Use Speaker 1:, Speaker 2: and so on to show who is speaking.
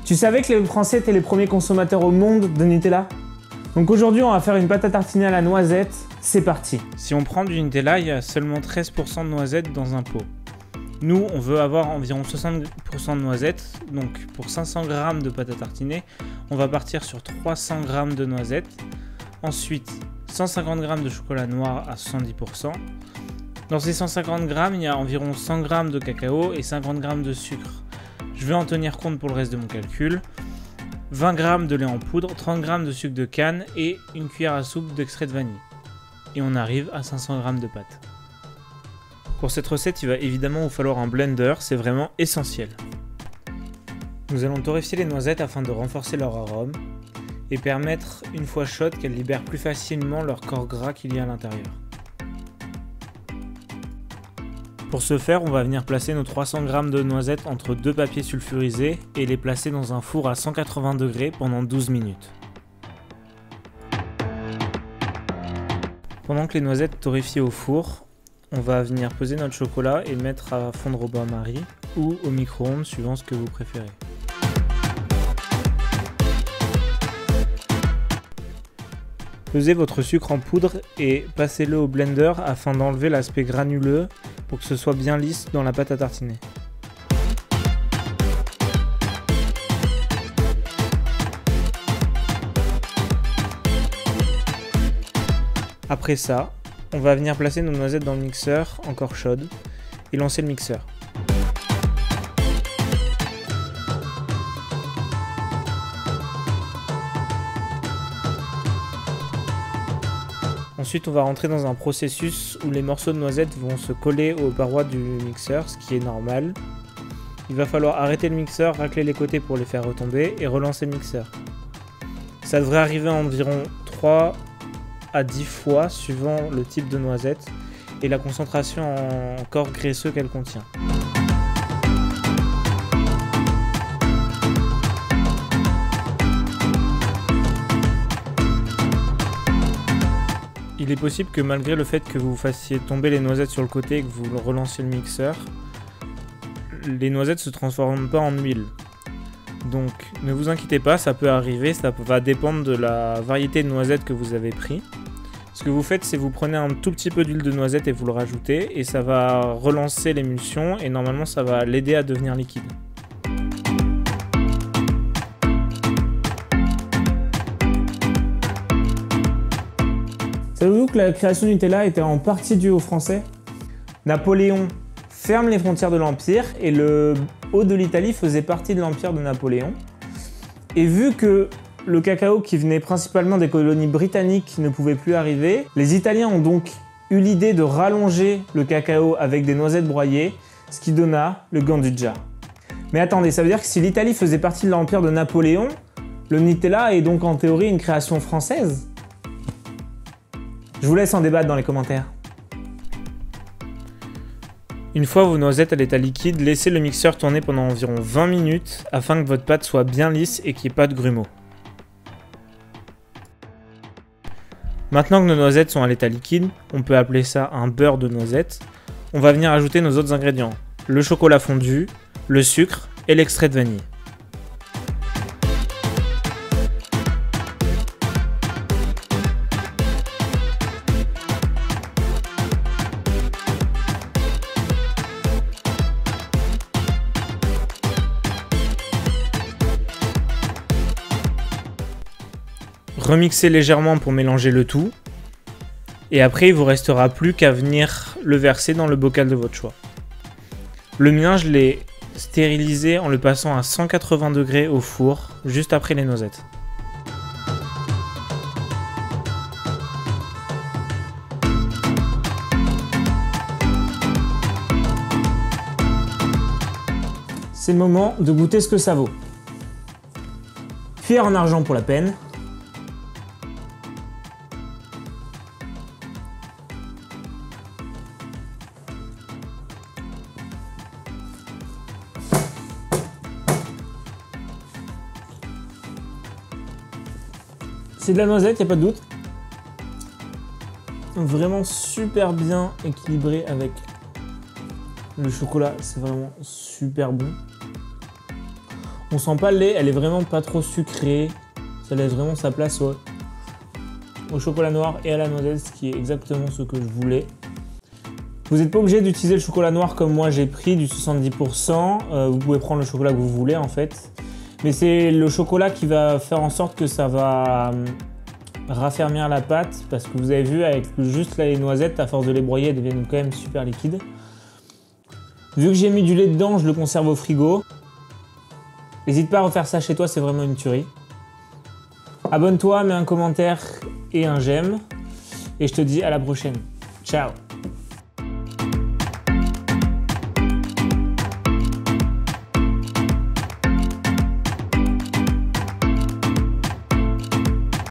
Speaker 1: Tu savais que les Français étaient les premiers consommateurs au monde de Nutella? Donc aujourd'hui, on va faire une pâte à tartiner à la noisette. C'est parti.
Speaker 2: Si on prend du Nutella, il y a seulement 13% de noisettes dans un pot. Nous, on veut avoir environ 60% de noisettes. Donc pour 500 g de pâte à tartiner, on va partir sur 300 g de noisettes. Ensuite, 150 g de chocolat noir à 70%. Dans ces 150 g, il y a environ 100 g de cacao et 50 g de sucre. Je vais en tenir compte pour le reste de mon calcul. 20 g de lait en poudre, 30 g de sucre de canne et une cuillère à soupe d'extrait de vanille. Et on arrive à 500 g de pâte. Pour cette recette, il va évidemment vous falloir un blender, c'est vraiment essentiel. Nous allons torréfier les noisettes afin de renforcer leur arôme et permettre, une fois chaudes, qu'elles libèrent plus facilement leur corps gras qu'il y a à l'intérieur. Pour ce faire, on va venir placer nos 300 g de noisettes entre deux papiers sulfurisés et les placer dans un four à 180 degrés pendant 12 minutes. Pendant que les noisettes torréfient au four, on va venir peser notre chocolat et le mettre à fondre au bain-marie ou au micro-ondes suivant ce que vous préférez. Pesez votre sucre en poudre et passez-le au blender afin d'enlever l'aspect granuleux pour que ce soit bien lisse dans la pâte à tartiner. Après ça, on va venir placer nos noisettes dans le mixeur encore chaudes et lancer le mixeur. Ensuite, on va rentrer dans un processus où les morceaux de noisettes vont se coller aux parois du mixeur, ce qui est normal. Il va falloir arrêter le mixeur, racler les côtés pour les faire retomber et relancer le mixeur. Ça devrait arriver environ 3 à 10 fois suivant le type de noisette et la concentration en corps graisseux qu'elle contient. Il est possible que malgré le fait que vous fassiez tomber les noisettes sur le côté et que vous relanciez le mixeur, les noisettes ne se transforment pas en huile. Donc ne vous inquiétez pas, ça peut arriver, ça va dépendre de la variété de noisettes que vous avez pris. Ce que vous faites, c'est vous prenez un tout petit peu d'huile de noisette et vous le rajoutez et ça va relancer l'émulsion et normalement ça va l'aider à devenir liquide.
Speaker 1: Savez-vous que la création du Nutella était en partie due aux Français? Napoléon ferme les frontières de l'Empire et le haut de l'Italie faisait partie de l'Empire de Napoléon. Et vu que le cacao qui venait principalement des colonies britanniques ne pouvait plus arriver, les Italiens ont donc eu l'idée de rallonger le cacao avec des noisettes broyées, ce qui donna le Gandija. Mais attendez, ça veut dire que si l'Italie faisait partie de l'Empire de Napoléon, le Nutella est donc en théorie une création française? Je vous laisse en débattre dans les commentaires.
Speaker 2: Une fois vos noisettes à l'état liquide, laissez le mixeur tourner pendant environ 20 minutes afin que votre pâte soit bien lisse et qu'il n'y ait pas de grumeaux. Maintenant que nos noisettes sont à l'état liquide, on peut appeler ça un beurre de noisette. On va venir ajouter nos autres ingrédients, le chocolat fondu, le sucre et l'extrait de vanille. Remixez légèrement pour mélanger le tout. Et après, il vous restera plus qu'à venir le verser dans le bocal de votre choix. Le mien, je l'ai stérilisé en le passant à 180 degrés au four, juste après les noisettes.
Speaker 1: C'est le moment de goûter ce que ça vaut. Fier en argent pour la peine. C'est de la noisette, il n'y a pas de doute. Vraiment super bien équilibré avec le chocolat, c'est vraiment super bon. On sent pas le lait, elle est vraiment pas trop sucrée. Ça laisse vraiment sa place au chocolat noir et à la noisette, ce qui est exactement ce que je voulais. Vous n'êtes pas obligé d'utiliser le chocolat noir comme moi j'ai pris, du 70%. Vous pouvez prendre le chocolat que vous voulez en fait. Mais c'est le chocolat qui va faire en sorte que ça va raffermir la pâte. Parce que vous avez vu, avec juste là, les noisettes, à force de les broyer, elles deviennent quand même super liquides. Vu que j'ai mis du lait dedans, je le conserve au frigo. N'hésite pas à refaire ça chez toi, c'est vraiment une tuerie. Abonne-toi, mets un commentaire et un j'aime. Et je te dis à la prochaine. Ciao!